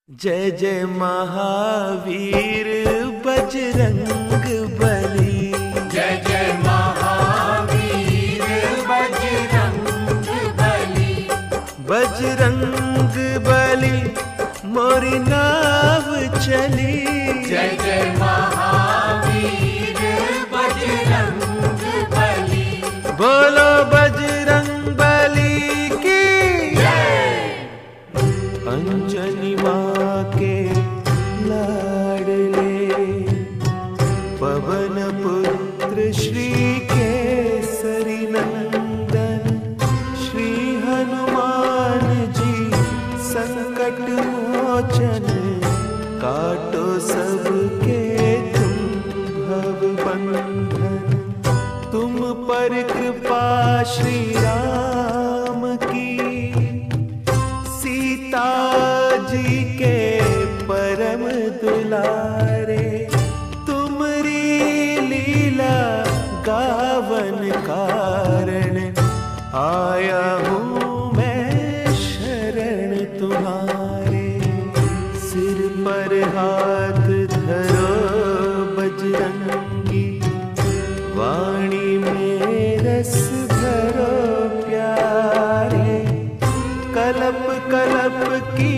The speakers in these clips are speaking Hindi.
जय जय महावीर बजरंग बली। जय जय महावीर बजरंग बली। बजरंग बली मोरी नाव चली। जय जय महावीर बजरंग बली। बोलो बजरंग बली की जय। अंजनी माँ के लाडले पवन पुत्र श्री केसरी नंदन श्री हनुमान जी संकट मोचन काटो सबके तुम भव बंधन। तुम पर कृपा श्री राम की सीता जी के परम दुलारे। तुमरी लीला गावन कारण आया हूँ मैं शरण तुम्हारे। सिर पर हाथ धरो बजरंगी वाणी में रस भरो प्यारे। कलप कलप की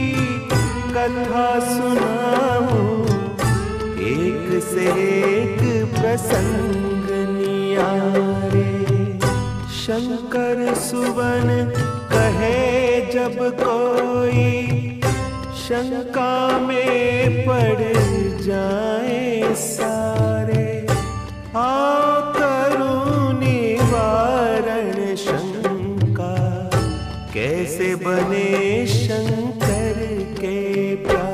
कथा सुनाऊं एक से एक प्रसंग नियारे। शंकर सुवन कहे जब कोई शंका में पड़ जाए सारे। आओ करूं निवारण शंका कैसे बने शंकर के प्यारे।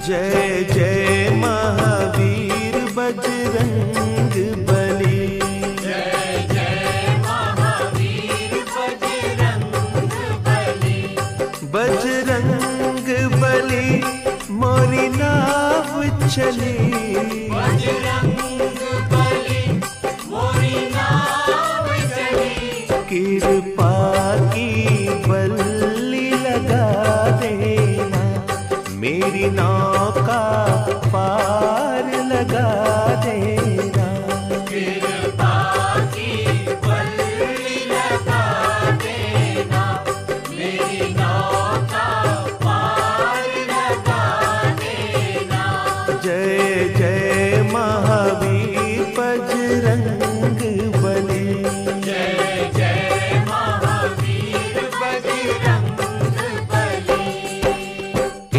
जय जय महावीर बजरंग बली। जय जय महावीर बजरंग बली। बजरंग बली मोरी नाव चली। बजरंग बली मोरी नाव चली। कृपा की बल्ली लगा देना मेरी नौका पार लगा देना। कृपा की बल्ली लगा देना मेरी नौका पार लगा देना। जय जय महावीर बजरंग बली। जय जय महावीर बजरंग बली।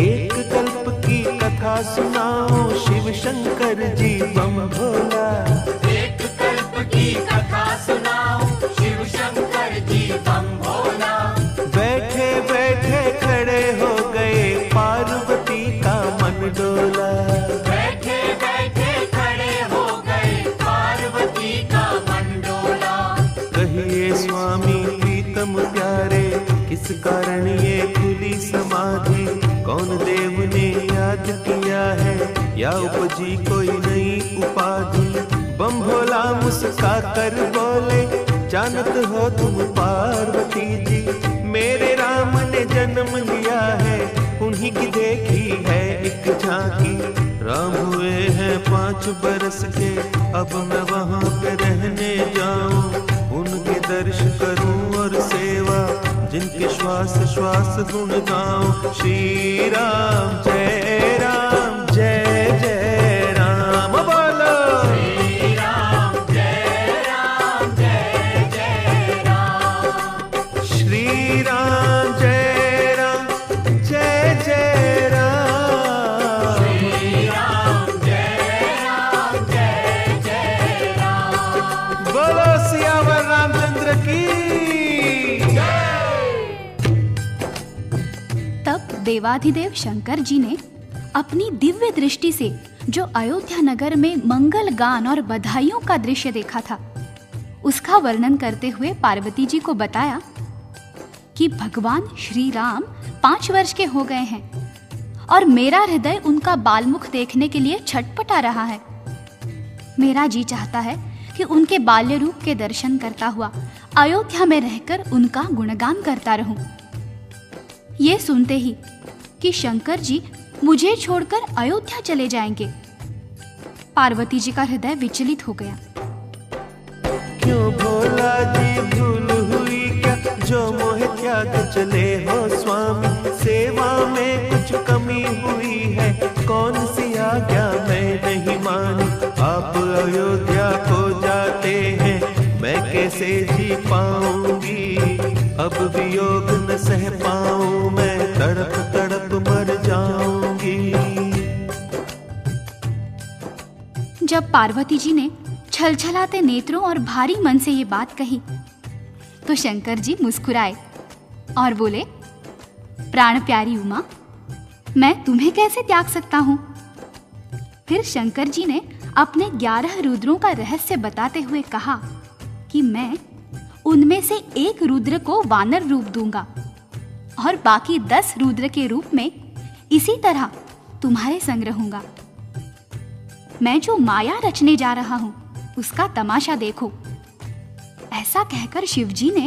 एक कल्प की कथा सुनाओ शिव शंकर जी बम भोला। एक कल्प की कथा सुनाओ शिव शंकर जी बम भोला। बैठे बैठे खड़े हो गए पार्वती का मन डोला। बैठे बैठे खड़े हो गए पार्वती का मन डोला। कहिए स्वामी प्रीतम प्यारे किस कारण ये खुली समाधि। कौन देव ने याद किया है या उपजी कोई नई उपाधि। बम भोला मुस्का कर बोले जानत हो तुम पार्वती जी। मेरे राम ने जन्म लिया है उन्हीं की देखी है एक झांकी। राम हुए हैं 5 बरस के अब मैं वहाँ पे रहने जाऊं। उनके दर्श करूं और सेवा जिनके श्वास श्वास गुण गाऊं। श्री राम जय राम जय जय राम बोलो। श्री राम जय राम जय जय राम। श्री राम जय राम जय जय राम। श्री राम जय राम जय जय राम। बोलो सियावर रामचंद्र की। तब देवाधिदेव शंकर जी ने अपनी दिव्य दृष्टि से जो अयोध्या नगर में मंगल गान और बधाइयों का दृश्य देखा था उसका वर्णन करते हुए पार्वती जी को बताया कि भगवान श्री राम 5 वर्ष के हो गए हैं और मेरा हृदय उनका बालमुख देखने के लिए छटपटा रहा है। मेरा जी चाहता है कि उनके बाल्य रूप के दर्शन करता हुआ अयोध्या में रहकर उनका गुणगान करता रहूं। ये सुनते ही कि शंकर जी मुझे छोड़कर अयोध्या चले जाएंगे, पार्वती जी का हृदय विचलित हो गया। क्यों भोला जी भूल हुई क्या, जो मोह त्याग चले हो स्वामी, सेवा में कुछ कमी हुई है, कौन सी आज्ञा मैं नहीं मानी, आप अयोध्या को जाते हैं, मैं कैसे जी पाऊंगी, अब वियोग न सह पाऊं, मैं तड़प तड़प मर जाऊंगी। जब पार्वती जी ने छलछलाते नेत्रों और भारी मन से ये बात कही तो शंकर जी मुस्कुराए और बोले, प्राण प्यारी उमा, मैं तुम्हें कैसे त्याग सकता हूं। फिर शंकर जी ने अपने 11 रुद्रों का रहस्य बताते हुए कहा कि मैं उनमें से एक रुद्र को वानर रूप दूंगा और बाकी 10 रुद्र के रूप में इसी तरह तुम्हारे संग रहूंगा। मैं जो माया रचने जा रहा हूं उसका तमाशा देखो। ऐसा कहकर शिवजी ने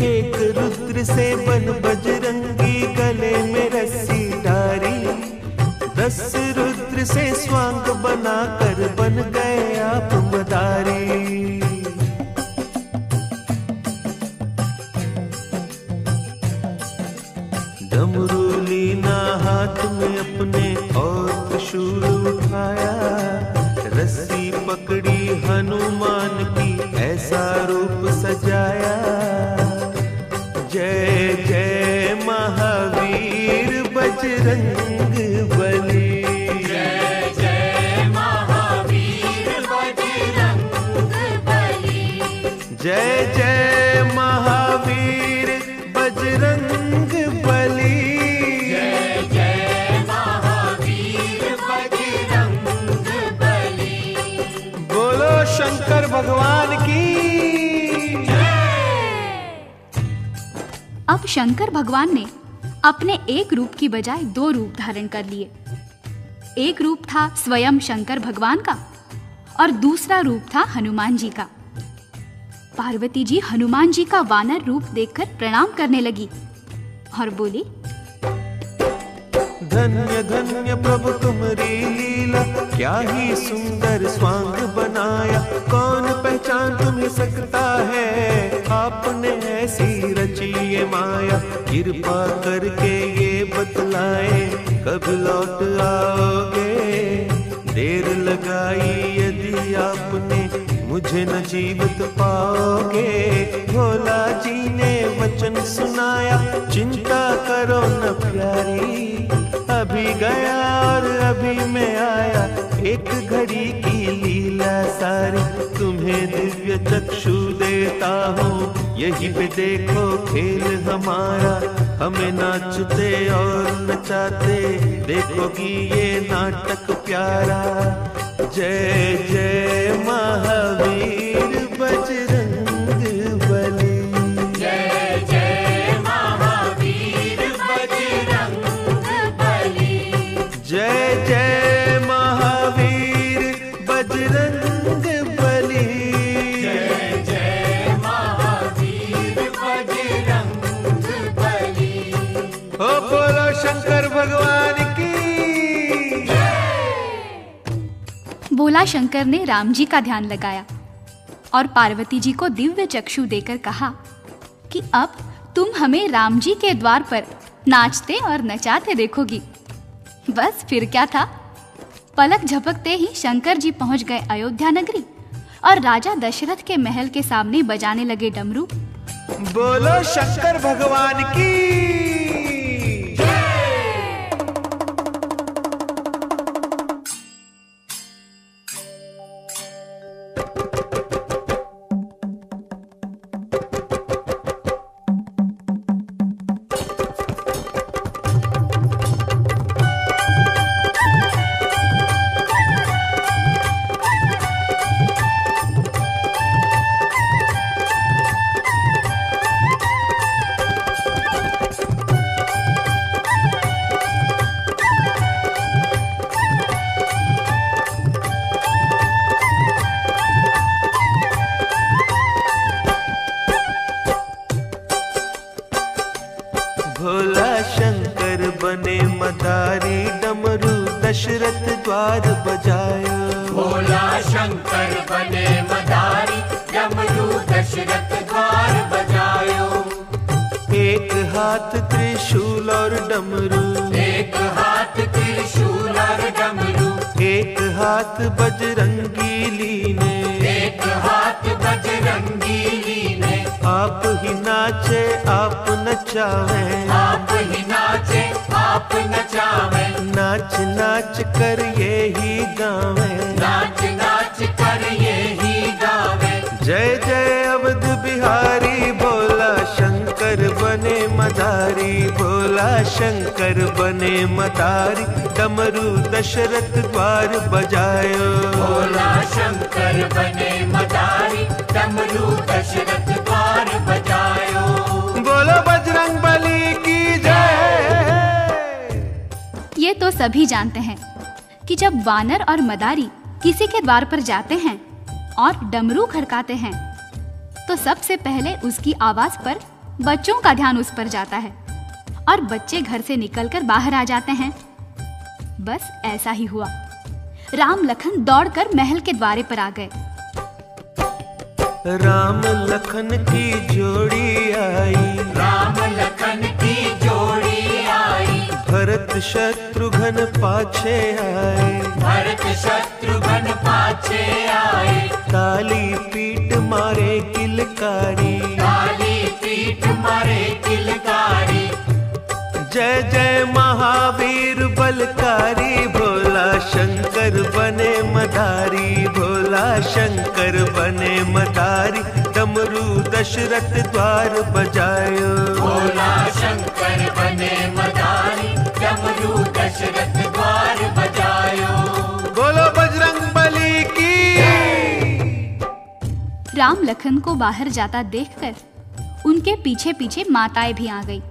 एक रुद्र से बन बजरंगी, गले में रस्सी डारी, 10 रुद्र से स्वांग बनाकर बन गए आप मदारी। डमरू लीना हाथ में अपने और त्रिशूल उठाया, रस्सी पकड़ी हनुमान की ऐसा रूप सजाया। जय जय महावीर बजरंग बली, जय जय महावीर बजरंग बली, जय जय महावीर बजरंग बली, जय जय महावीर बजरंग बली। बोलो शंकर भगवान की। अब शंकर भगवान ने अपने एक रूप की बजाय 2 रूप धारण कर लिए। एक रूप था स्वयं शंकर भगवान का और दूसरा रूप था हनुमान जी का। पार्वती जी हनुमान जी का वानर रूप देखकर प्रणाम करने लगी और बोली, धन्य धन्य प्रभु तुम्हारी लीला, क्या ही सुंदर स्वांग बनाया, कौन पहचान तुम्हें सकता है, आपने ऐसी रची ये माया, कृपा करके ये बतलाए, कब लौट आओगे, देर लगाई यदि आपने, मुझे न जीवित पाओगे। भोला जी ने वचन सुनाया, चिंता करो न प्यारी, अभी गया और अभी मैं आया, एक घड़ी की लीला सारी, तुम्हें दिव्य चक्षु देता हूँ, यही पे देखो खेल हमारा, हमें नाचते और नचाते देखोगी ये नाटक प्यारा। जय जय महावीर बजरंग बली, जय जय महावीर बजरंग बली, जय जय महावीर बजरंग बली, जय जय महावीर बजरंग बली। हो बोलो शंकर भगवान की। बोला शंकर ने राम जी का ध्यान लगाया और पार्वती जी को दिव्य चक्षु देकर कहा कि अब तुम हमें राम जी के द्वार पर नाचते और नचाते देखोगी। बस फिर क्या था, पलक झपकते ही शंकर जी पहुंच गए अयोध्या नगरी और राजा दशरथ के महल के सामने बजाने लगे डमरू। बोलो शंकर भगवान की। द्वार बजायो। भोला शंकर बने मदारी, डमरू दशरथ द्वार बजायो। एक हाथ त्रिशूल और डमरू, एक हाथ त्रिशूल और डमरू, एक हाथ बजरंगी लीने, एक हाथ बजरंगी लीने। आप ही नाचे आप नचावे, आप ही नाचे आप नचावे, नाच नाच कर ये ही गावे, नाच नाच कर ये ही गावे। जय जय अवध बिहारी, भोला शंकर बने मदारी, भोला शंकर बने मदारी, डमरू दशरथ द्वार बजायो। भोला शंकर बने मदारी, डमरू दशरथ द्वार बजायो। बोलो बजरंग बली की जय। ये तो सभी जानते हैं कि जब वानर और मदारी किसी के द्वार पर जाते हैं और डमरू खड़काते हैं तो सबसे पहले उसकी आवाज पर बच्चों का ध्यान उस पर जाता है और बच्चे घर से निकलकर बाहर आ जाते हैं। बस ऐसा ही हुआ। राम लखन दौड़कर महल के द्वारे पर आ गए। राम लखन की जोड़ी आई, राम लखन की जोड़ी आई, भरत शत्रुघ्न पाछे आए, भरत शत्रुघ्न पाछे आए। ताली पीट मारे किलकारी, काली पीठ मारे किलकारी। जय जय महावीर बलकारी, भोला शंकर बने मदारी, भोला शंकर बने मदारी, डमरू दशरथ द्वार बजायो। भोला शंकर बने मदारी, डमरू दशरथ द्वार बजायो। बोलो बजरंग बली की। राम लखन को बाहर जाता देखकर उनके पीछे पीछे माताएं भी आ गई।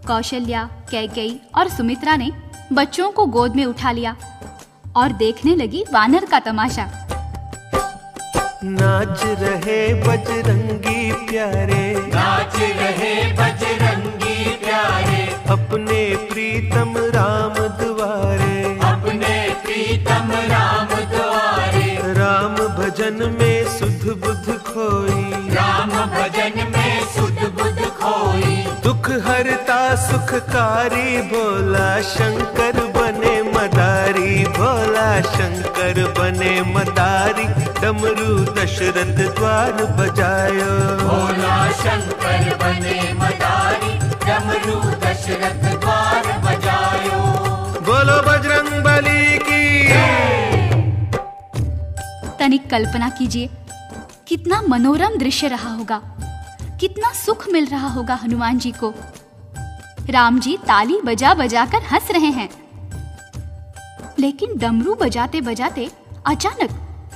कौशल्या, कैकेयी और सुमित्रा ने बच्चों को गोद में उठा लिया और देखने लगी वानर का तमाशा। नाच रहे बजरंगी प्यारे, नाच रहे बजरंगी प्यारे, अपने प्रीतम राम द्वारे, अपने प्रीतम राम द्वारे। राम भजन में सुध बुध खोई, राम भजन में सुध बुध खोई। दुख हरता सुखकारी, भोला शंकर बने मदारी, भोला शंकर बने मदारी, डमरू दशरथ द्वार बजायो। भोला शंकर बने मदारी, डमरू दशरथ द्वार बजायो। बोलो बजरंग बली की। तनिक कल्पना कीजिए कितना मनोरम दृश्य रहा होगा, कितना सुख मिल रहा होगा हनुमान जी को। राम जी ताली बजा बजा कर हंस रहे हैं, लेकिन डमरू बजाते बजाते अचानक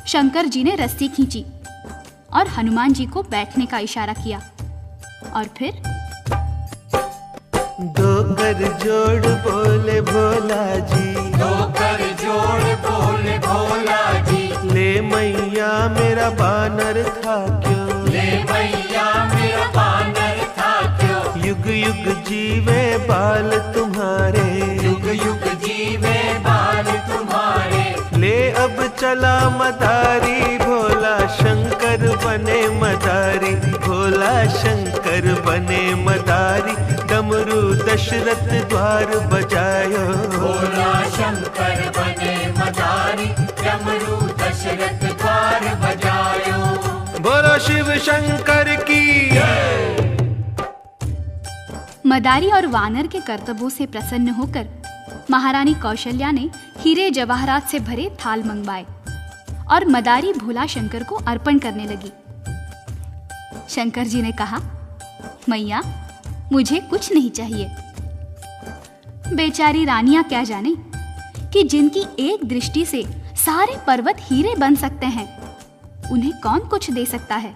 शंकर जी ने रस्सी खींची और हनुमान जी को बैठने का इशारा किया और फिर दो कर जोड़ बोले भोला जी, दो कर जोड़ बोले भोला जी। ले मैया मेरा बानर था क्यों, ले मैया मेरा बानर था क्यों। युग युग जीवे बाल तुम्हारे, युग युग जीवे बाल तुम्हारे। ले अब चला मदारी, भोला शंकर बने मदारी, भोला शंकर बने मदारी, डमरू दशरथ द्वार बजायो। भोला शंकर बने मदारी, डमरू दशरथ द्वार बजायो। बोलो शिव शंकर की। मदारी और वानर के कर्तव्यों से प्रसन्न होकर महारानी कौशल्या ने हीरे जवाहरात से भरे थाल मंगवाए और मदारी भोला शंकर को अर्पण करने लगी। शंकर जी ने कहा, मैया मुझे कुछ नहीं चाहिए। बेचारी रानियां क्या जाने कि जिनकी एक दृष्टि से सारे पर्वत हीरे बन सकते हैं, उन्हें कौन कुछ दे सकता है।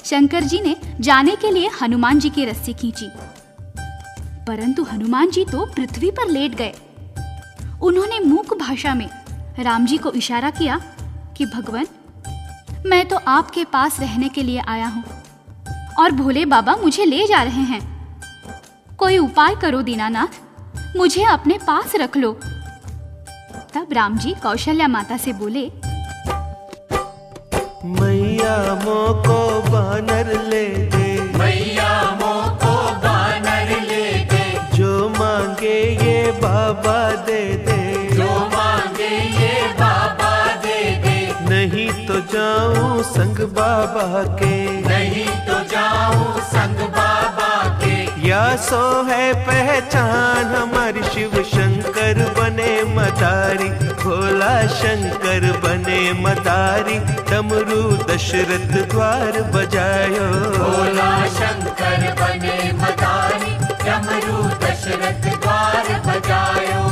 शंकर जी ने जाने के लिए हनुमान जी की रस्सी खींची, परंतु हनुमान जी तो पृथ्वी पर लेट गए। उन्होंने मूक भाषा में राम जी को इशारा किया कि भगवान, मैं तो आपके पास रहने के लिए आया हूं और भोले बाबा मुझे ले जा रहे हैं। कोई उपाय करो दीनानाथ, मुझे अपने पास रख लो। तब राम जी कौशल्या माता से बोले, मैया मोको बानर ले दे, मैया मोको बानर ले दे, जो मांगे ये बाबा दे दे, जो मांगे ये बाबा दे दे, नहीं तो जाऊं संग बाबा के, नहीं तो जाऊं संग बाबा के। या सो है पहचान हमारी शिव शंकर बने मदारी, भोला शंकर बने मदारी, डमरू दशरथ द्वार बजायो, भोला शंकर बने मदारी, डमरू दशरथ द्वार बजायो।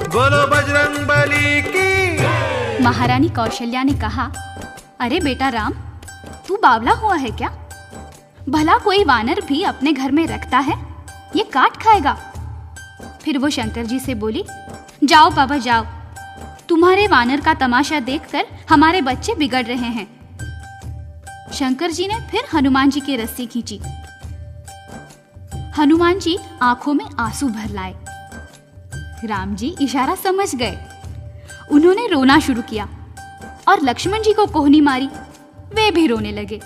बोलो बजरंग बली की। महारानी कौशल्या ने कहा, अरे बेटा राम, तू बावला हुआ है क्या? भला कोई वानर भी अपने घर में रखता है? ये काट खाएगा। फिर वो शंकर जी से बोली, जाओ बाबा जाओ, तुम्हारे वानर का तमाशा देखकर हमारे बच्चे बिगड़ रहे हैं। शंकर जी ने फिर हनुमान जी की रस्सी खींची। हनुमान जी आंखों में आंसू भर लाए। राम जी इशारा समझ गए। उन्होंने रोना शुरू किया और लक्ष्मण जी को कोहनी मारी। वे भी रोने लगे।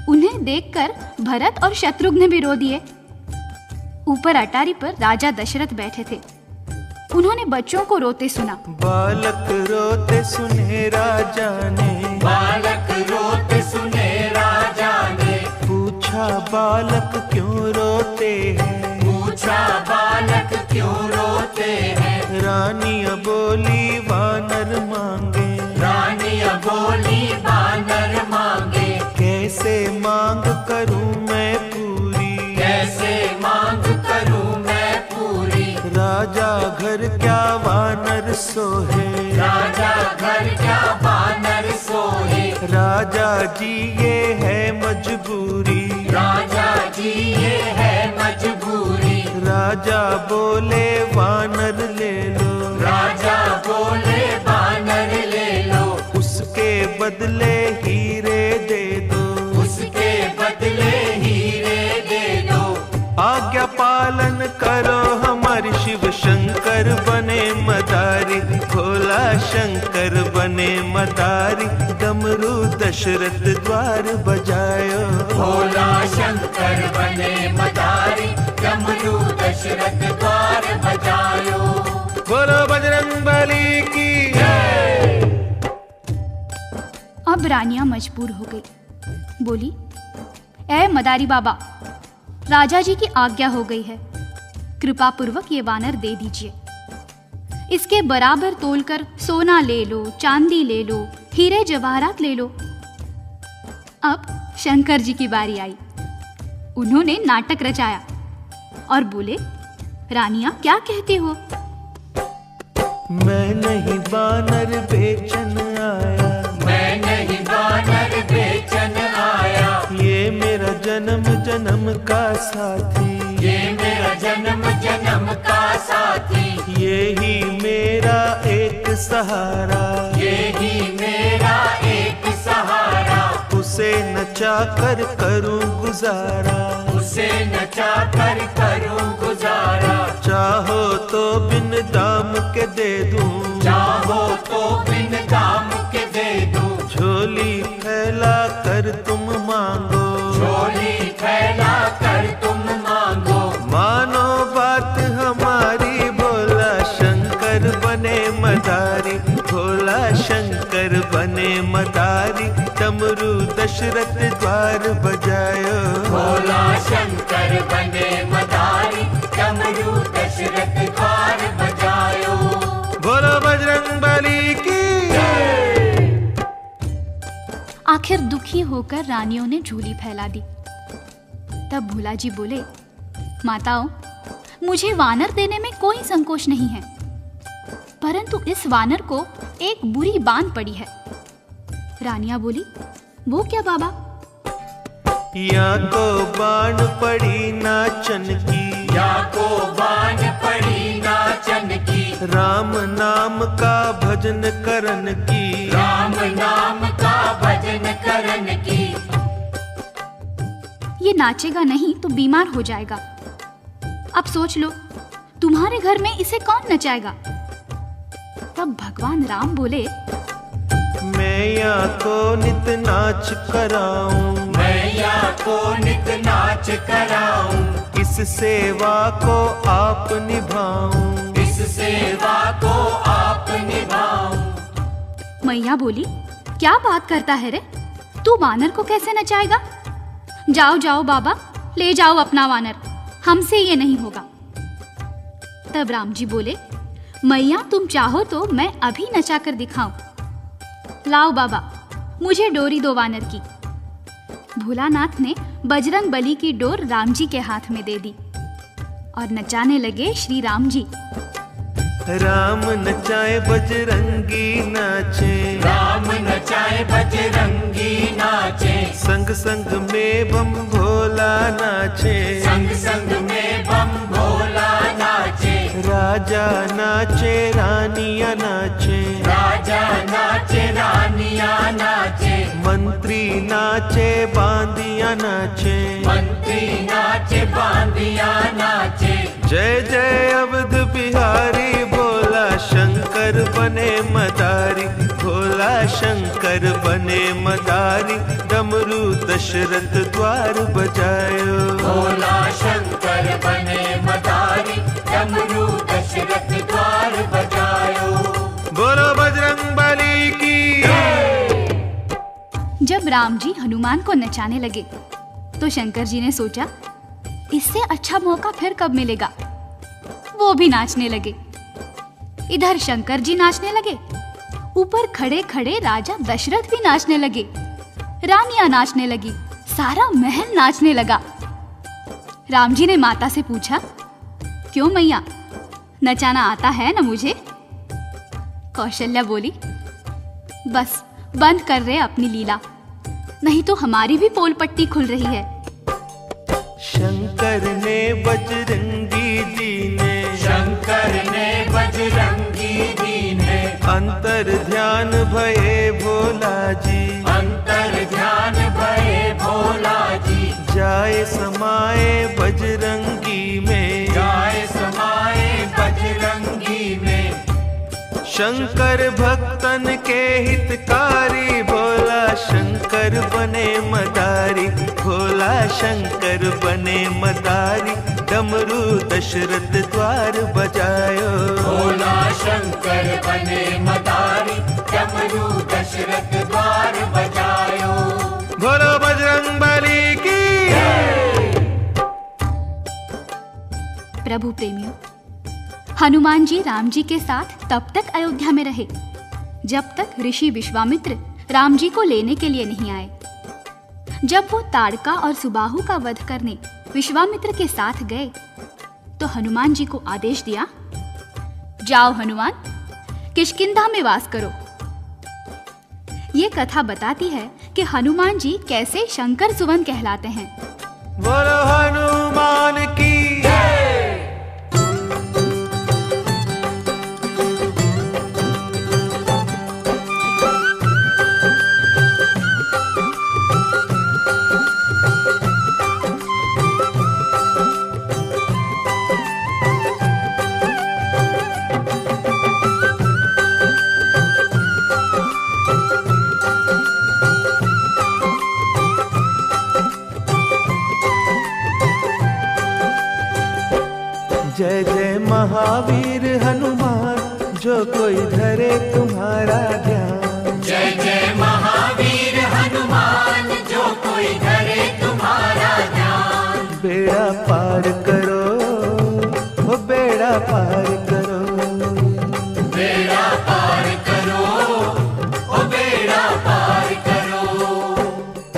उन्हें देखकर भरत और शत्रुघ्न भी रो दिए। ऊपर अटारी पर राजा दशरथ बैठे थे। उन्होंने बच्चों को रोते सुना। बालक रोते सुने राजा ने, बालक रोते सुने राजा ने, पूछा बालक क्यों रोते हैं, पूछा बालक क्यों रोते हैं। रानिया बोली वानर मांगे, रानिया बोली वानर मांगे, कैसे मांग करूं मैं पूरी, कैसे मांग करूं मैं पूरी। राजा घर क्या वानर सोहे, राजा घर क्या वानर सोहे, राजा जी ये है मजबूरी, राजा जी ये है मजबूरी। राजा बोले वानर ले लो, राजा बोले वानर ले लो, उसके बदले हीरे दे दो, उसके बदले हीरे दे दो। आज्ञा पालन करो हमारी शिव शंकर बने मदारी, भोला शंकर बने मदारी, डमरू दशरथ द्वार बजायो, भोला शंकर बने मदारी, डमरू दशरथ द्वार बजायो। बोलो बजरंग बली की। अब रानियां मजबूर हो गई। बोली, ऐ मदारी बाबा, राजा जी की आज्ञा हो गई है, कृपा पूर्वक ये वानर दे दीजिए। इसके बराबर तोलकर सोना ले लो, चांदी ले लो, हीरे जवाहरात ले लो। अब शंकर जी की बारी आई। उन्होंने नाटक रचाया और बोले, रानियां क्या कहती हो? मैं नहीं बानर बेचन आया, मैं नहीं वानर बेचन आया, ये मेरा जन्म जन्म का साथी, ये मेरा जन्म जन्म का साथी, ये ही मेरा एक सहारा, ये ही मेरा एक सहारा। उसे नचा कर करूं गुजारा, उसे नचा कर करूं गुजारा। चाहो तो बिन दाम के दे दूं, चाहो तो बिन दाम के दे दूं, झोली फैला कर तुम मांगो, झोली फैला कर तुम मांगो। मानो बात हमारी, भोला शंकर बने मदारी, भोला शंकर बने मदारी, डमरू दशरथ द्वार बजायो, भोला शंकर बने मदारी, डमरू दशरथ द्वार बजायो। बोलो बजरंग बली की। आखिर दुखी होकर रानियों ने झोली फैला दी। तब भोला जी बोले, माताओं, मुझे वानर देने में कोई संकोच नहीं है, परंतु इस वानर को एक बुरी बान पड़ी है। रानियां बोली, वो क्या बाबा? या को बाण पड़ी नाचन की, या को बान पड़ी नाचन की, राम नाम का भजन करन की, राम नाम का भजन करन की। ये नाचेगा नहीं तो बीमार हो जाएगा। अब सोच लो, तुम्हारे घर में इसे कौन नचाएगा? तब भगवान राम बोले, मैया को नित नाच कराऊं, मैया को नित नाच कराऊं, इस सेवा को आप निभाऊं, इस सेवा को आप निभाऊं। मैया बोली, क्या बात करता है रे, तू वानर को कैसे नचाएगा? जाओ जाओ बाबा, ले जाओ अपना वानर, हमसे ये नहीं होगा। तब राम जी बोले, मैया तुम चाहो तो मैं अभी नचा कर दिखाऊं। लाओ बाबा, मुझे डोरी दो वानर की। भोलानाथ ने बजरंग बली की डोर राम जी के हाथ में दे दी और नचाने लगे श्री राम जी। राम नचाए बजरंगी नाचे, राम नचाए बजरंगी नाचे, संग संग में बम भोला नाचे, संग संग में बम भोला नाचे, राजा नाचे रानिया नाचे, राजा नाचे रानिया नाचे, मंत्री नाचे बांदिया नाचे, मंत्री नाचे बांदिया नाचे। जय जय अवध बिहारी, भोला शंकर बने मदारी, भोला शंकर बने मदारी, डमरू दशरथ द्वार बजायो, भोला शंकर बने मदारी, डमरू दशरथ द्वार बजायो। बोलो बजरंग बली की। जब राम जी हनुमान को नचाने लगे तो शंकर जी ने सोचा, इससे अच्छा मौका फिर कब मिलेगा। वो भी नाचने लगे। इधर शंकर जी नाचने लगे, ऊपर खड़े खड़े राजा दशरथ भी नाचने लगे, रानियां नाचने लगी, सारा महल नाचने लगा। राम जी ने माता से पूछा, क्यों मैया, नचाना आता है ना मुझे? कौशल्या बोली, बस बंद कर रहे अपनी लीला, नहीं तो हमारी भी पोल पट्टी खुल रही है। शंकर ने बजरंगी जी ने, शंकर ने बजरंगी दीने, अंतर ध्यान भये भोला जी, अंतर ध्यान भये भोला जी, जाए समाए बजरंगी में, जाए समाए बजरंगी में। शंकर भक्तन के हितकारी, भोला शंकर बने मदारी, भोला शंकर बने मदारी, डमरू दशरथ द्वार बजायो, भोला शंकर बने मदारी, डमरू दशरथ द्वार बजायो। बोलो बजरंग बली की। प्रभु प्रेमियों, हनुमान जी राम जी के साथ तब तक अयोध्या में रहे जब तक ऋषि विश्वामित्र राम जी को लेने के लिए नहीं आए। जब वो ताड़का और सुबाहु का वध करने विश्वामित्र के साथ गए तो हनुमान जी को आदेश दिया, जाओ हनुमान, किष्किंधा में वास करो। ये कथा बताती है कि हनुमान जी कैसे शंकर सुवन कहलाते हैं। बोलो हनुमान की। जय जय महावीर हनुमान, जो कोई धरे तुम्हारा ध्यान, जय जय महावीर हनुमान, जो कोई धरे तुम्हारा ध्यान। बेड़ा पार करो, वो बेड़ा पार करो, बेड़ा पार करो, ओ बेड़ा पार करो।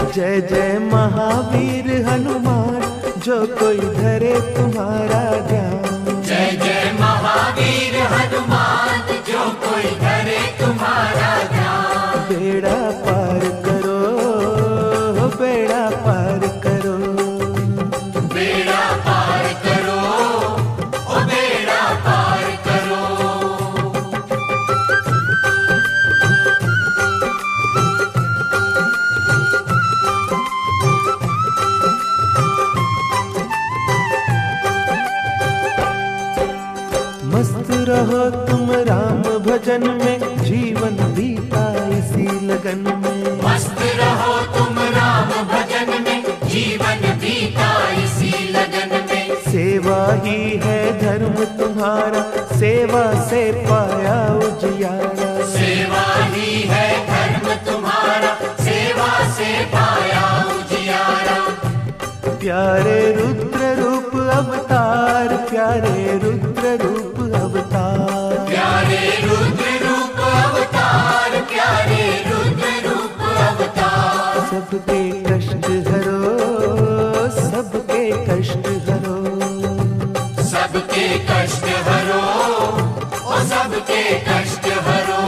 जय जय महावीर हनुमान, जो कोई धरे तुम्हारा ध्यान, जय जय महावीर हनुमान, जो कोई धरे तुम्हारा ध्यान। बेड़ा पार करो, बेड़ा पार करो, बेड़ा पार करो, ओ बेड़ा पार करो। में। मस्त रहो तुम राम भजन में, जीवन बीता इसी लगन में। सेवा ही है धर्म तुम्हारा, सेवा से पाया उजियारा। सेवा ही है धर्म तुम्हारा, सेवा से पाया उजियारा। प्यारे रुद्र रूप अवतार, प्यारे रुद्र रूप अवतार। प्यारे रुद्र रूप अवतार, प्यारे रुद्र रूप अवतार। सबके कष्ट हरो, सबके कष्ट हरो। सबके कष्ट हरो, ओ सबके कष्ट हरो।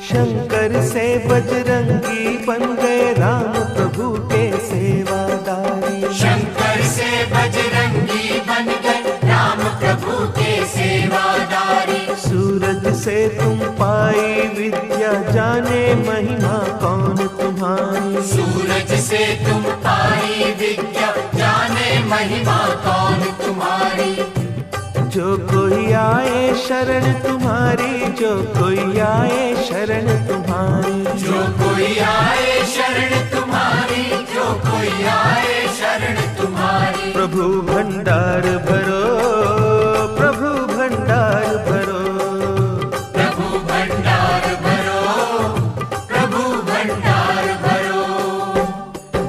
शंकर से बजरंगी बन गए राम प्रभु के सेवादारी। शंकर से बजरंगी बन गए राम प्रभु के सेवादारी। सूरज से तुम पाई विद्या, जाने महिमा कौन तुम्हारी। सूरज से तुम पाई विद्या, जाने महिमा कौन तुम्हारी। जो कोई आए शरण तुम्हारी, जो कोई आए शरण तुम्हारी। जो कोई आए शरण तुम्हारी, जो कोई आए शरण तुम्हारी। प्रभु भंडार भरो, प्रभु भंडार भरो। प्रभु भंडार भरो, प्रभु भंडार भरो।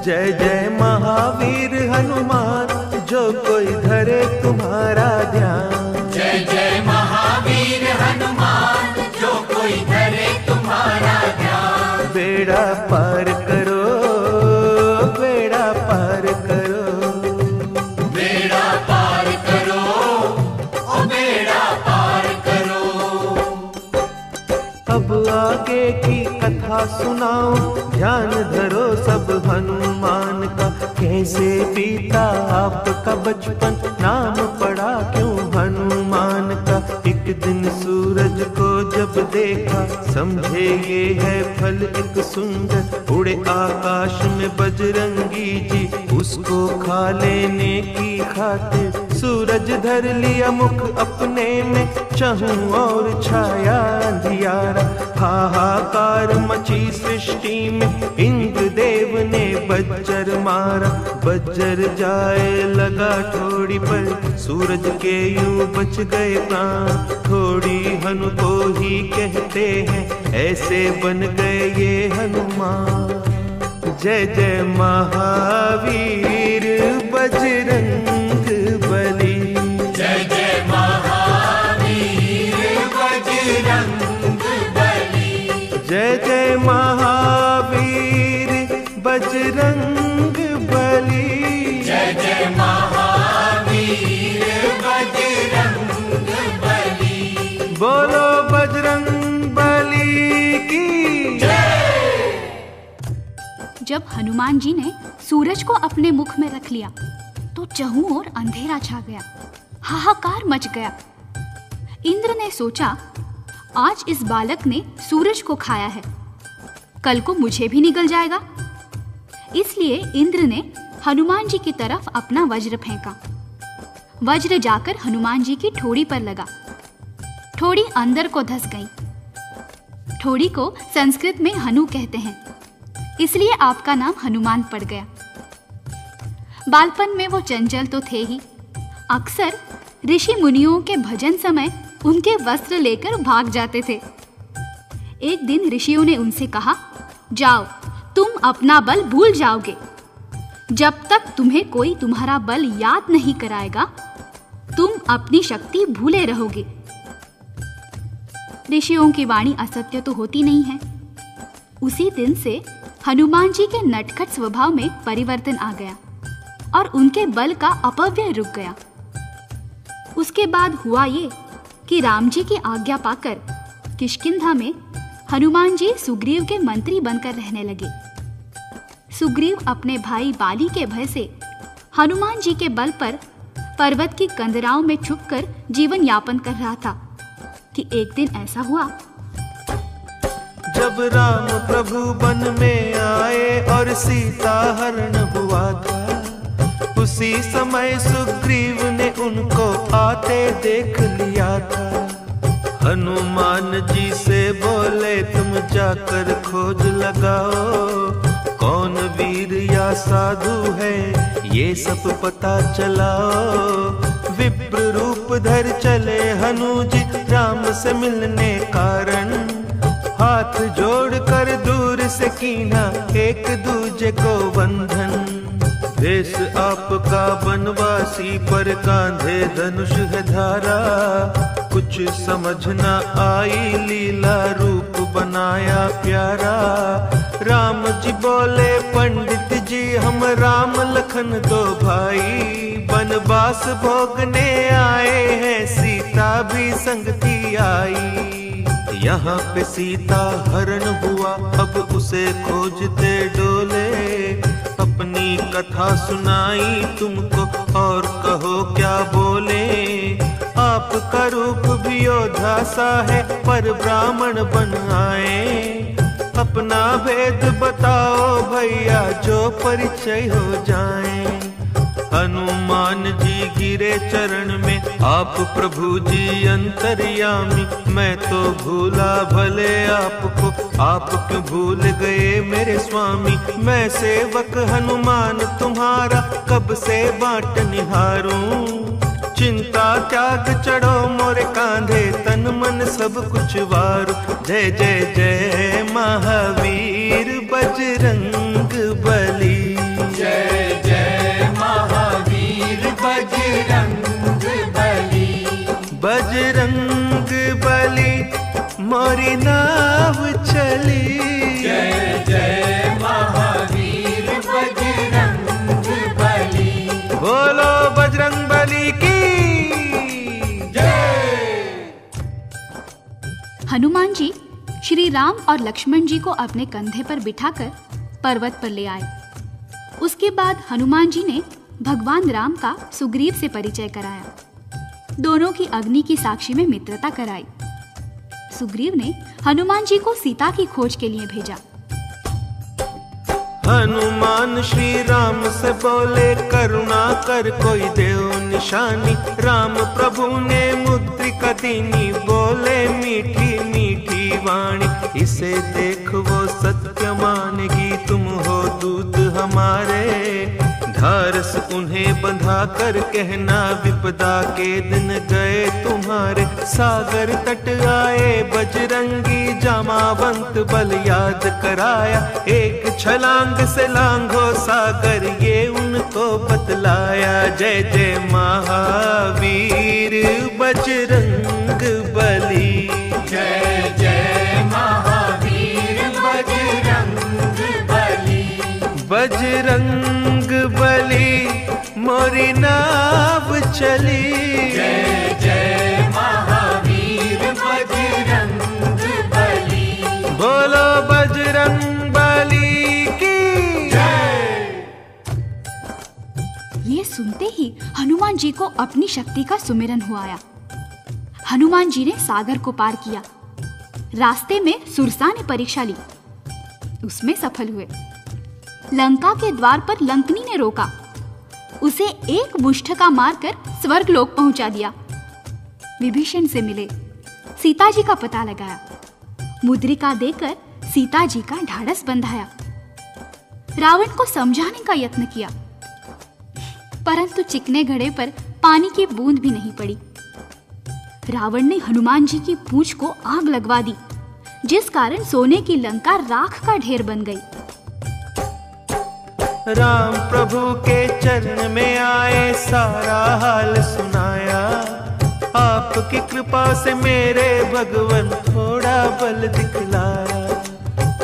जय जय महावीर हनुमान, जो कोई धरे तुम्हारा ध्यान। जय जय महावीर हनुमान, जो कोई धरे तुम्हारा ध्यान। बेड़ा पार करो, बेड़ा पार करो। बेड़ा पार करो, ओ बेड़ा पार करो। अब आगे की कथा सुनाओ, ध्यान धरो सब हनुमान का। कैसे बीता आपका बचपन, नाम पड़ा क्यों हनुमान का। एक दिन सूरज को जब देखा, समझे ये है फल एक सुंदर। उड़े आकाश में बजरंगी जी, उसको खा लेने की खातिर। सूरज धर लिया मुख अपने में, चहूं और छाया अंधियारा। हाहाकार मची सृष्टि में, इंद्र देव ने बज्जर मारा। बज्जर जाए लगा ठोड़ी पर, सूरज के यूं बच गए प्राण। ठोड़ी हनु को ही कहते हैं, ऐसे बन गए ये हनुमान। जय जय महावीर बजरंग बली। जय जय महावीर बजरंग बली। जय जय महावीर बजरंग बली। जय जय महावीर बजरंग बली। बोलो बजरंग बली की जय। जब हनुमान जी ने सूरज को अपने मुख में रख लिया तो चहु ओर अंधेरा छा गया, हाहाकार मच गया। इंद्र ने सोचा, आज इस बालक ने सूरज को खाया है, कल को मुझे भी निगल जाएगा। इसलिए इंद्र ने हनुमान जी की तरफ अपना वज्र फेंका। वज्र जाकर हनुमान जी की ठोड़ी पर लगा। ठोड़ी अंदर को धंस गई। ठोड़ी को संस्कृत में हनु कहते हैं, इसलिए आपका नाम हनुमान पड़ गया। बालपन में वो चंचल तो थे ही, अक्सर ऋषि मुनियों के भजन समय उनके वस्त्र लेकर भाग जाते थे। एक दिन ऋषियों ने उनसे कहा, जाओ, तुम अपना बल भूल जाओगे। जब तक तुम्हें कोई तुम्हारा बल याद नहीं कराएगा, तुम अपनी शक्ति भूले रहोगे। ऋषियों की वाणी असत्य तो होती नहीं है। उसी दिन से हनुमान जी के नटखट स्वभाव में परिवर्तन आ गया और उनके बल का अपव्यय रुक गया। उसके बाद हुआ ये कि राम जी की आज्ञा पाकर किष्किंधा में हनुमान जी सुग्रीव के मंत्री बनकर रहने लगे। सुग्रीव अपने भाई बाली के भय से हनुमान जी के बल पर पर्वत की कंदराओं में छुपकर जीवन यापन कर रहा था कि एक दिन ऐसा हुआ। जब राम प्रभु वन में आए और सीता हरण हुआ था, उसी समय सुग्रीव ने उनको आते देख लिया था। हनुमान जी से बोले तुम जाकर खोज लगाओ, कौन वीर या साधु है ये सब पता चलाओ। विप्र रूप धर चले हनुज राम से मिलने कारण, हाथ जोड़ कर दूर से कीना एक दूजे को बंधन। देश आपका बनवासी पर कांधे धनुष है धारा, कुछ समझ न आई लीला रूप बनाया प्यारा। राम जी बोले पंडित जी हम राम लखन दो भाई, बनवास भोगने आए हैं सीता भी संग थी आई। यहाँ पे सीता हरण हुआ अब उसे खोजते डोले, अपनी कथा सुनाई तुमको और कहो क्या बोले। आपका रूप भी योद्धा सा है पर ब्राह्मण बन आए, अपना भेद बताओ भैया जो परिचय हो जाए। हनुमान जी गिरे चरण में आप प्रभु जी अंतर्यामी, मैं तो भूला भले आपको आप क्यों भूल गए मेरे स्वामी। मैं सेवक हनुमान तुम्हारा कब से बाट निहारूं, चिंता त्याग चढ़ो मोरे कांधे तन मन सब कुछ वारू। जय जय जय महावीर बजरंग बली, जय जय महावीर बजरंग बली। बजरंग बली मोरी नाव चली, जय जय महावीर बजरंग बली। बोलो बजरंग बली की जय। हनुमान जी श्री राम और लक्ष्मण जी को अपने कंधे पर बिठाकर पर्वत पर ले आए। उसके बाद हनुमान जी ने भगवान राम का सुग्रीव से परिचय कराया। दोनों की अग्नि की साक्षी में मित्रता कराई। सुग्रीव ने हनुमान जी को सीता की खोज के लिए भेजा। हनुमान श्री राम से बोले करुणा कर कोई देव निशानी। राम प्रभु ने मुद्रिका दीनी, बोले मीठी मीठी वाणी। इसे देख वो सत्य मानेगी, तुम हो दूत हमारे। धारस उन्हें बंधा कर कहना, विपदा के दिन गए तुम्हारे। सागर तट आए बजरंगी, जामावंत बल याद कराया। एक छलांग से लांघो सागर, ये उनको बतलाया। जय जय महावीर बजरंग बली, जय जय महावीर बजरंग बली। बजरंग बली मोरी नाव चली, जय जय महावीर बजरंग बली। बोलो बजरंग बली की जय। ये सुनते ही हनुमान जी को अपनी शक्ति का सुमिरन हुआ आया। हनुमान जी ने सागर को पार किया। रास्ते में सुरसा ने परीक्षा ली, उसमें सफल हुए। लंका के द्वार पर लंकनी ने रोका, उसे एक मुष्ठका मारकर स्वर्ग लोक पहुंचा दिया। विभीषण से मिले, सीता जी का पता लगाया। मुद्रिका देकर सीता जी का ढाढ़स बंधाया। रावण को समझाने का यत्न किया, परंतु चिकने घड़े पर पानी की बूंद भी नहीं पड़ी। रावण ने हनुमान जी की पूंछ को आग लगवा दी, जिस कारण सोने की लंका राख का ढेर बन गई। राम प्रभु के चरण में आए, सारा हाल सुनाया। आपकी कृपा से मेरे भगवन थोड़ा बल दिखलाया।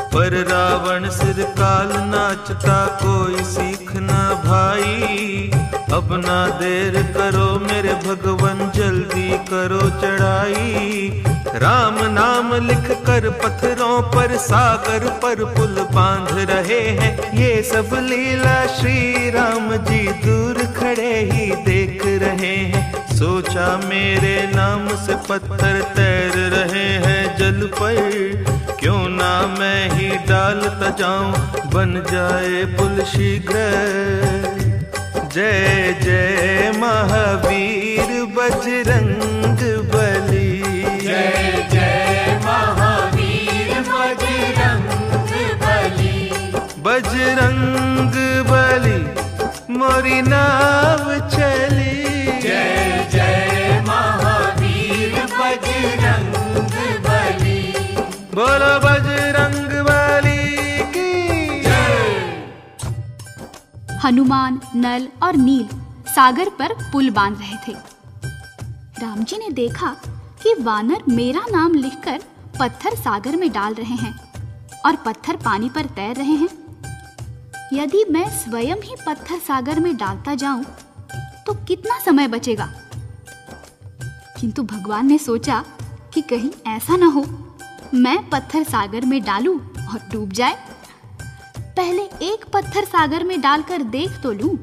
पर रावण सिर काल नाचता, कोई सीख ना भाई। अब ना देर करो मेरे भगवन, जल्दी करो चढ़ाई। राम नाम लिख कर पत्थरों पर, सागर पर पुल बांध रहे हैं। ये सब लीला श्री राम जी दूर खड़े ही देख रहे हैं। सोचा मेरे नाम से पत्थर तैर रहे हैं जल पर, क्यों ना डालता जाऊं बन जाए पुल शीघ्र। जय जय महावीर बजरंग बली, जय जय महावीर बजरंग बली। बजरंग बली मोरी नाव चली। जय जय महावीर बजरंग बली। बोलो बजरंग बली की जय। हनुमान, नल और नील सागर पर पुल बांध रहे थे। राम जी ने देखा कि वानर मेरा नाम लिखकर पत्थर सागर में डाल रहे हैं और पत्थर पानी पर तैर रहे हैं। यदि मैं स्वयं ही पत्थर सागर में डालता जाऊं तो कितना समय बचेगा। किंतु भगवान ने सोचा कि कहीं ऐसा न हो मैं पत्थर सागर में डालूं और डूब जाए। पहले एक पत्थर सागर में डालकर देख तो लूं।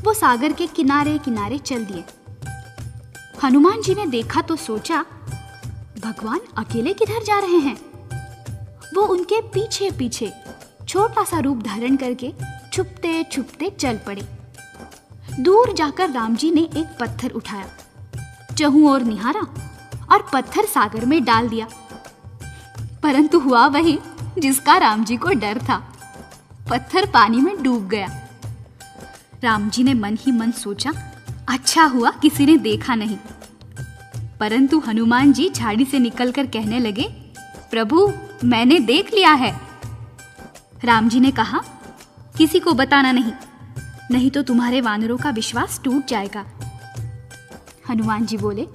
वो सागर के किनारे किनारे चल दिए। हनुमान जी ने देखा तो सोचा भगवान अकेले किधर जा रहे हैं। वो उनके पीछे पीछे छोटा सा रूप धारण करके छुपते छुपते चल पड़े। दूर जाकर राम जी ने एक पत्थर उठाया, चहुं ओर निहारा और पत्थर सागर में डाल दिया। परंतु हुआ वही जिसका राम जी को डर था। पत्थर पानी में डूब गया। राम जी ने मन ही मन सोचा अच्छा हुआ किसी ने देखा नहीं। परंतु हनुमान जी झाड़ी से निकलकर कहने लगे प्रभु मैंने देख लिया है। राम जी ने कहा किसी को बताना नहीं, नहीं तो तुम्हारे वानरों का विश्वास टूट जाएगा। हनुमान जी बोले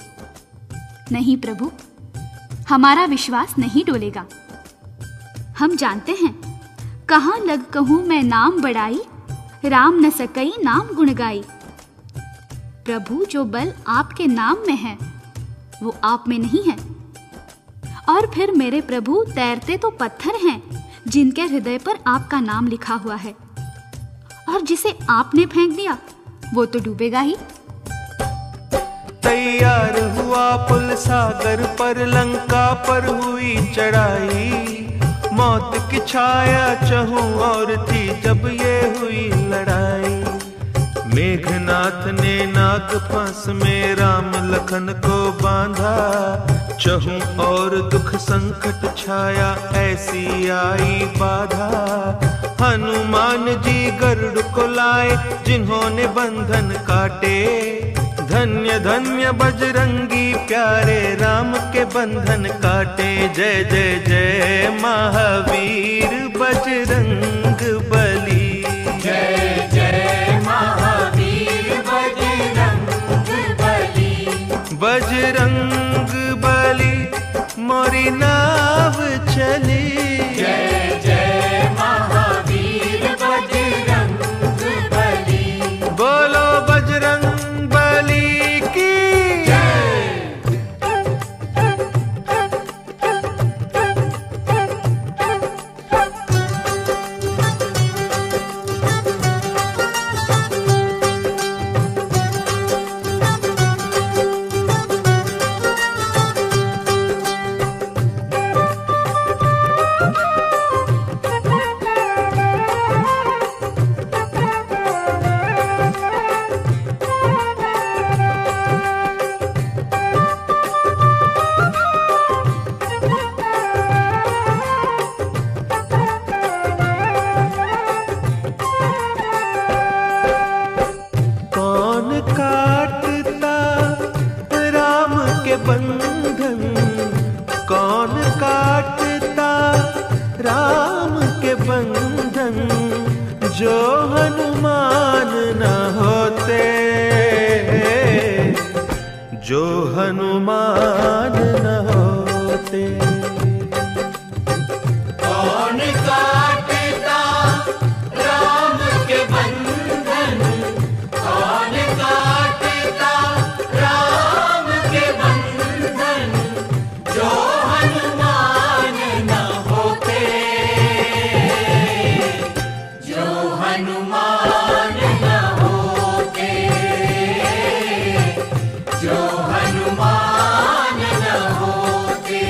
नहीं प्रभु, हमारा विश्वास नहीं डोलेगा। हम जानते हैं कहाँ लग कहूँ मैं नाम बढ़ाई, राम न सकई नाम गुण गाई। प्रभु जो बल आपके नाम में है वो आप में नहीं है। और फिर मेरे प्रभु तैरते तो पत्थर हैं जिनके हृदय पर आपका नाम लिखा हुआ है, और जिसे आपने फेंक दिया वो तो डूबेगा ही। तैयार हुआ पुल सागर पर, लंका पर हुई चढ़ाई। मौत की छाया चहु और थी जब ये हुई लड़ाई। मेघनाथ ने नाग पास में राम लखन को बांधा। चहु और दुख संकट छाया ऐसी आई बाधा। हनुमान जी गरुड़ को लाए जिन्होंने बंधन काटे। धन्य धन्य बजरंगी प्यारे राम के बंधन काटे। जय जय जय महावीर बजरंग बली। जय जय महावीर बजरंग बली। बजरंग बली मोरी नाव चली। जय जय महावीर बजरंग बली। बोलो बजरंग बली की जय। बंधन कौन काटता राम के बंधन। जो हनुमान न होते, जो हनुमान न होते। कौन काटता राम के बंधन। कौन काटता राम के बंधन। जो हनुमान न होते। जो हनुमान न होते। जो हनुमान न होते।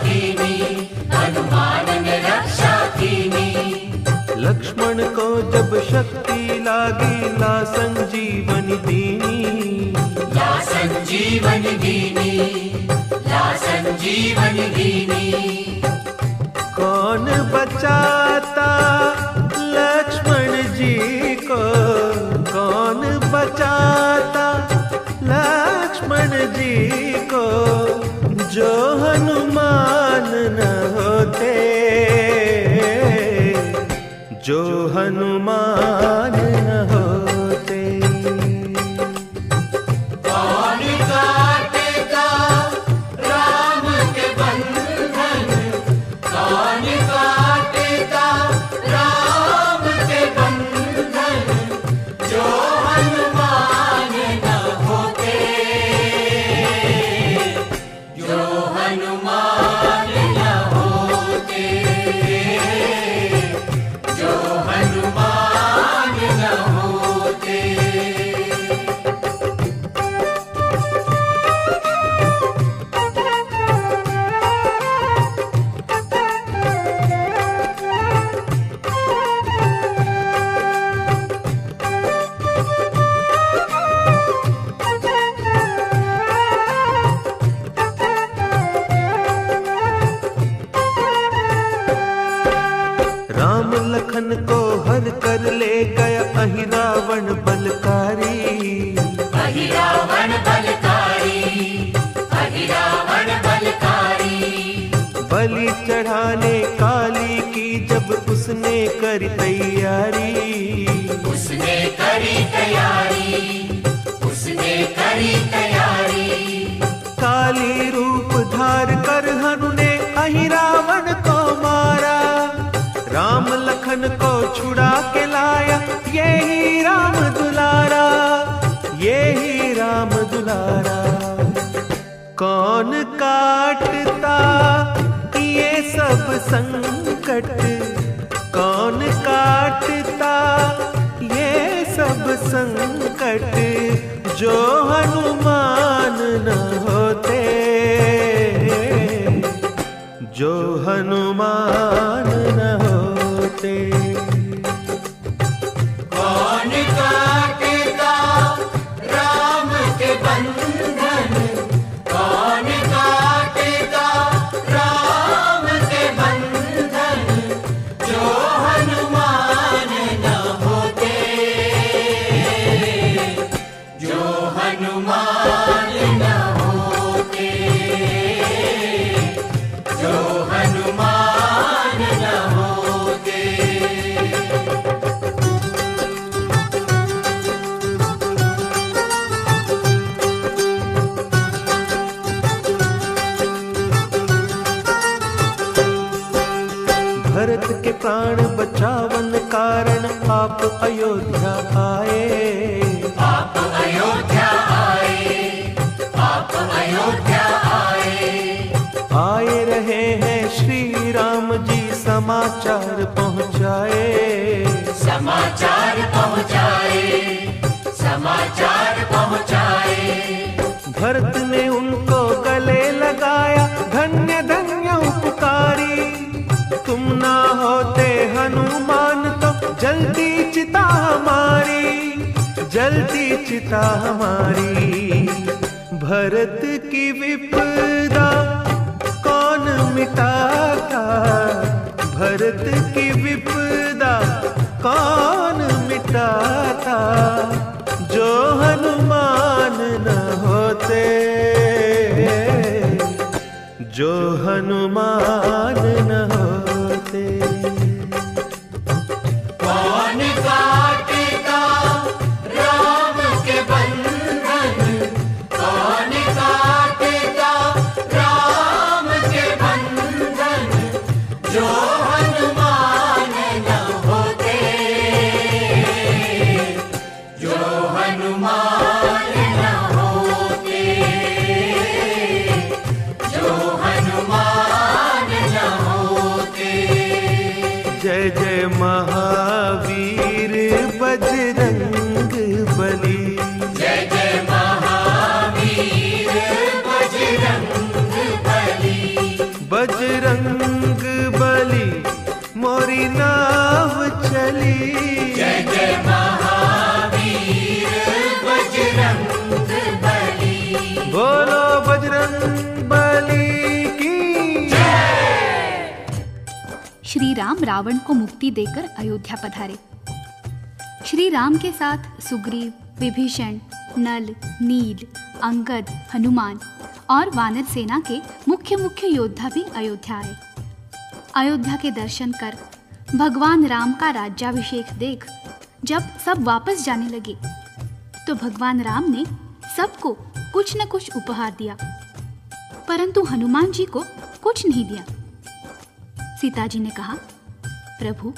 कीनी, हनुमान ने रक्षा कीनी। लक्ष्मण को जब शक्ति लागी ला संजीवन दीनी, ला संजीवन दीनी, ला संजीवन दीनी। कौन बचाता लक्ष्मण जी को, कौन बचाता लक्ष्मण जी को, जो हनुमान न होते, जो हनुमान न होते। कौन काटेगा राम के बंधन, कौन काटेगा राम के बंधन, जो हनुमान न होते, जो हनुमान न होते, जो हनुमान न होते। राम लखन को हर कर ले गया अहि रावण बलकारी, अहि रावण बलकारी, अहि रावण बलकारी। बलि चढ़ाने काली की जब उसने करी तैयारी, उसने करी तैयारी, उसने करी तैयारी। काली रूप धार कर हनु ने अहि रावण को मारा, राम लखन को छुड़ा के लाया यही राम दुलारा, यही राम दुलारा। कौन काटता ये सब संकट, कौन काटता ये सब संकट, जो हनुमान न होते, जो हनुमान न होते। कौन काटेगा राम के बंधन, कौन काटेगा राम के बंधन, जो हनुमान न होते, जो हनुमान न होते, जो हनुमान न होते। भरत के प्राण बचावन कारण आप अयोध्या आए, आप अयोध्या आए, आप अयोध्या आए। आए रहे हैं श्री राम जी समाचार पहुँचाए, समाचार पहुँचाए, समाचार पहुँचाए। भरत ने उनको गले लगाया धन्य धन्य उपकारी, तुम ना होते हनुमान तो जल्दी चिता हमारी, जल्दी चिता हमारी। भरत की विपदा कौन मिटाता, भरत की विपदा कौन मिटाता, जो हनुमान न होते, जो हनुमान न होते। कौन काटेगा राम के बंधन, कौन काटेगा राम के बंधन, जो हनुमान न होते, जो हनुमान न होते, जो हनुमान न होते। बजरंग बली मोरी नाव चली। जय जय महावीर बजरंग बली। बोलो बजरंग बली की जय। श्री राम रावण को मुक्ति देकर अयोध्या पधारे। श्री राम के साथ सुग्रीव, विभीषण, नल, नील, अंगद, हनुमान और वानर सेना के मुख्य योद्धा भी अयोध्या आए। अयोध्या के दर्शन कर, भगवान राम का राज्याभिषेक देख जब सब वापस जाने लगे तो भगवान राम ने सबको कुछ न कुछ उपहार दिया, परंतु हनुमान जी को कुछ नहीं दिया। सीता जी ने कहा, प्रभु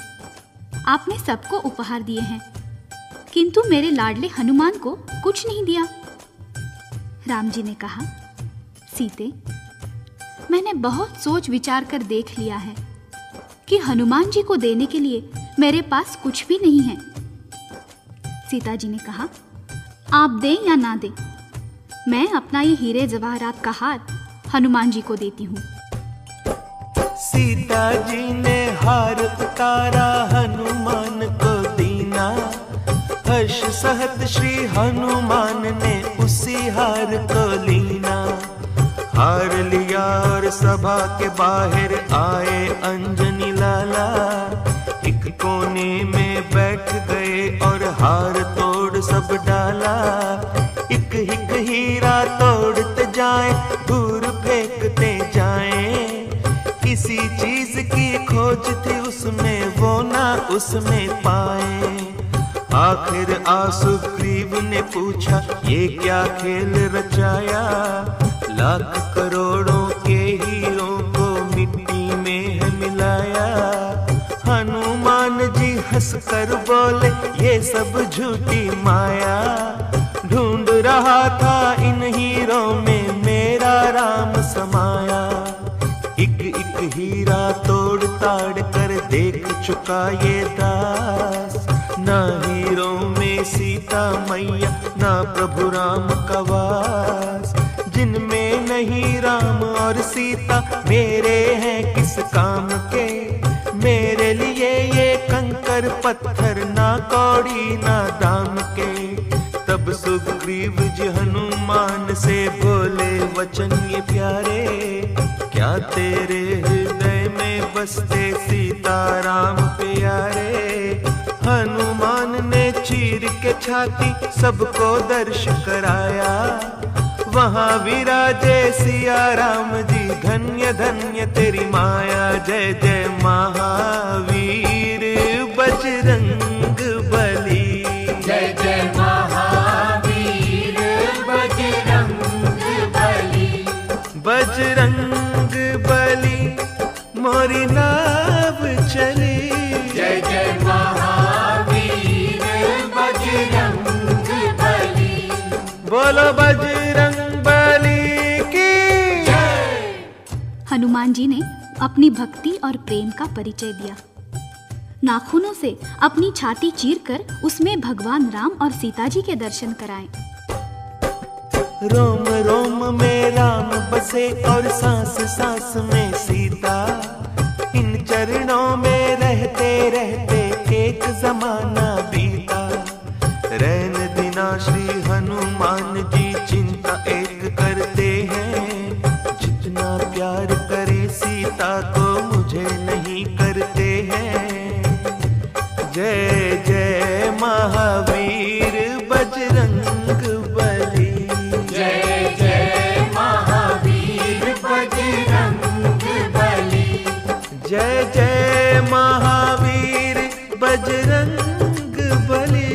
आपने सबको उपहार दिए हैं, किंतु मेरे लाडले हनुमान को कुछ नहीं दिया। राम जी ने कहा, सीते, मैंने बहुत सोच विचार कर देख लिया है कि हनुमान जी को देने के लिए मेरे पास कुछ भी नहीं है। सीता जी ने कहा, आप दें या ना दें, मैं अपना ये हीरे जवाहरात का हार हनुमान जी को देती हूँ। सीता जी ने हार उतारा, हनुमान को दीना। हर्ष सहत श्री हनुमान ने उसी हार को लीना। हार लिया और सभा के बाहर आए अंजनी लाला। एक कोने में बैठ गए और हार तोड़ सब डाला। एक एक हीरा तोड़ते जाए, दूर फेंकते जाए। किसी चीज की खोज थी उसमें, वो ना उसमें पाए। आखिर सुग्रीव ने पूछा, ये क्या खेल रचाया। लाख करोड़ों के हीरों को मिट्टी में है मिलाया। हनुमान जी हंसकर बोले, ये सब झूठी माया। ढूंढ रहा था इन हीरों में मेरा राम समाया। एक एक हीरा तोड़ ताड़ कर देख चुका ये दास। ना हीरों में सीता मैया, ना प्रभु राम का वास। जिनमें नहीं राम और सीता, मेरे हैं किस काम के। मेरे लिए ये कंकर पत्थर, ना कौड़ी ना दाम के। तब सुग्रीव जी हनुमान से बोले वचन ये प्यारे। क्या तेरे हृदय में बसते सीता राम प्यारे। हनुमान ने चीर के छाती सबको दर्श कराया। वहाँ विराजे सिया राम जी, धन्य धन्य तेरी माया। जय जय महावीर बजरंग बली। जय जय महावीर बजरंग बली। बजरंग बली मोरी नाव चली। जय जय महावीर बजरंग बली। बोलो बजरंग बली की जय। हनुमान जी ने अपनी भक्ति और प्रेम का परिचय दिया। नाखूनों से अपनी छाती चीरकर उसमें भगवान राम और सीता जी के दर्शन कराए। रोम रोम में राम बसे और सांस सांस में सीता। इन चरणों में रहते रहते एक जमाना बीता। रैन दिना श्री हनुमान जी चिंता एक करते हैं। जितना प्यार करे सीता को मुझे नहीं करते हैं। जय जय महावीर बजरंग बली। जय जय महावीर बजरंग बली। जय जय महावीर बजरंग बली।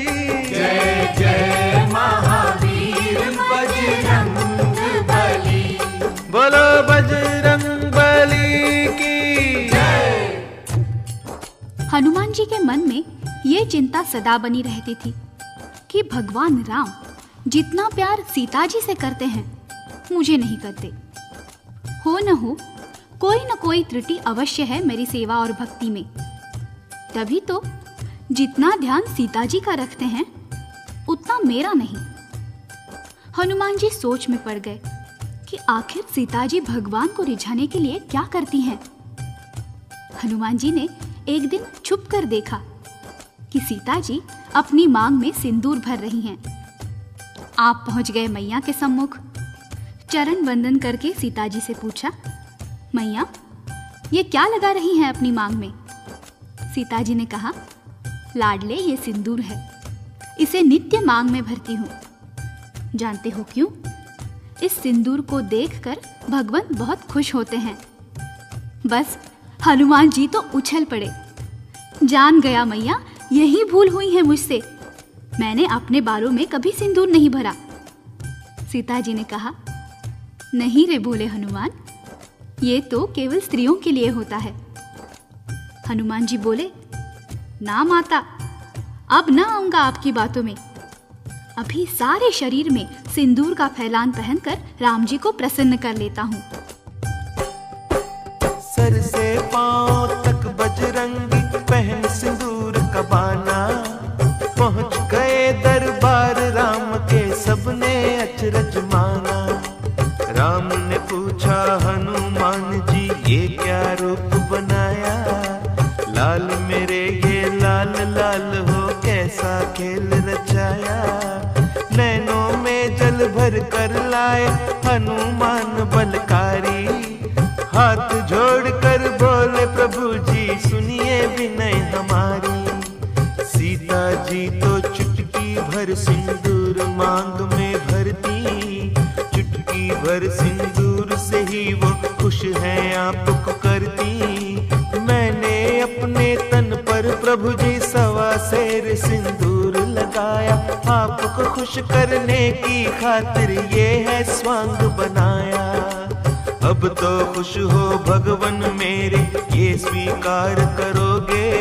जय जय महावीर बजरंग बली। बोलो बजरंग बली की जय। हनुमान जी के मन में ये चिंता सदा बनी रहती थी कि भगवान राम जितना प्यार सीता जी से करते हैं, मुझे नहीं करते। हो न कोई त्रुटि अवश्य है मेरी सेवा और भक्ति में। तभी तो जितना ध्यान सीता जी का रखते हैं, उतना मेरा नहीं। हनुमान जी सोच में पड़ गए कि आखिर सीता जी भगवान को रिझाने के लिए क्या करती हैं। हनुमान जी ने एक दिन छुप कर देखा कि सीता जी अपनी मांग में सिंदूर भर रही हैं। आप पहुंच गए मैया के सम्मुख। चरण वंदन करके सीता जी से पूछा, मैया, ये क्या लगा रही हैं अपनी मांग में? सीता जी ने कहा, लाडले, ये सिंदूर है, इसे नित्य मांग में भरती हूँ। जानते हो क्यों? इस सिंदूर को देखकर भगवान बहुत खुश होते हैं। बस हनुमान जी तो उछल पड़े। जान गया मैया, यही भूल हुई है मुझसे, मैंने अपने बालों में कभी सिंदूर नहीं भरा। सीता जी ने कहा, नहीं रे भोले हनुमान, ये तो केवल स्त्रियों के लिए होता है। हनुमान जी बोले, ना माता, अब ना आऊंगा आपकी बातों में। अभी सारे शरीर में सिंदूर का फैलान पहनकर राम जी को प्रसन्न कर लेता हूँ। सर से पांव तक बजरंगी पहन सिंदूर का बाना, पहुंच गए दरबार राम के, सबने अचरज माना। राम ने पूछा, हनुमान जी ये क्या रूप बनाया? लाल मेरे ये लाल लाल हो, कैसा खेल रचाया? नैनों में जल भर कर लाए हनुमान बलकारी, हाथ जोड़ कर बोले, प्रभु जी सुनिए विनय हमारी। सीता जी तो चुटकी भर सिंदूर मांग में भरती, चुटकी भर सिंदूर से ही वो खुश हैं आपको करती। मैंने अपने तन पर प्रभु जी 1.25 सेर सिंदूर लगाया, आपको खुश करने की खातिर ये है स्वांग बनाया। अब तो खुश हो भगवन मेरे, ये स्वीकार करोगे?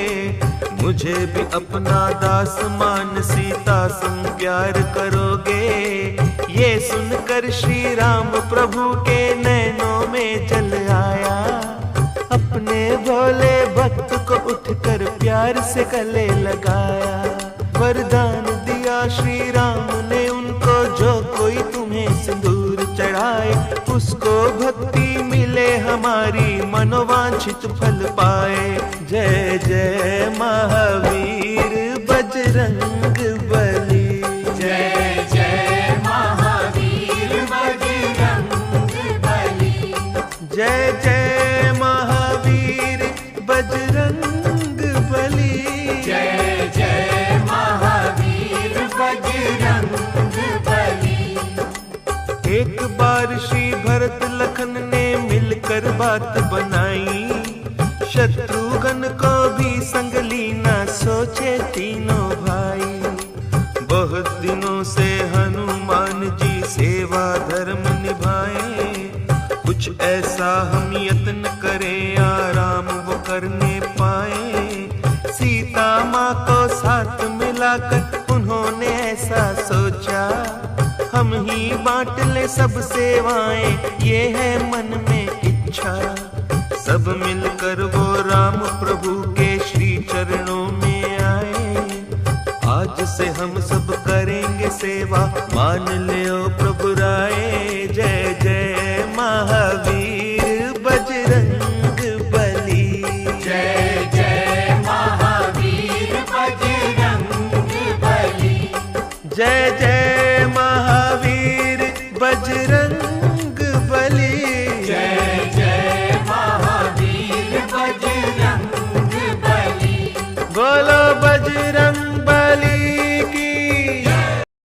मुझे भी अपना दास मान सीता संग प्यार करोगे? ये सुनकर श्री राम प्रभु के नैनों में जल आया, अपने भोले भक्त को उठकर प्यार से गले लगाया। वरदान दिया श्री राम ने उनको, जो कोई तुम्हें सिंदूर चढ़ाए, उसको भक्ति मिले हमारी, मनोवांछित फल पाए। जय जय महावीर बजरंग बली, जय जय महावीर बजरंग बली, जय जय महावीर बजरंग बली, जय जय महावीर बजरंग बली। एक बार श्री भरत लखन ने मिलकर बात बनाई, शत्रुघ्न को भी संग लीना सोचे तीनों भाई। बहुत दिनों से हनुमान जी सेवा धर्म निभाए, कुछ ऐसा हम यत्न करें आराम वो करने पाए। सीता माँ को साथ मिलाकर उन्होंने ऐसा सोचा, हम ही बांट ले सब सेवाएं, ये है मन में इच्छा। सब मिलकर वो राम प्रभु के श्री चरणों में आए, आज से हम सब करेंगे सेवा, मान ले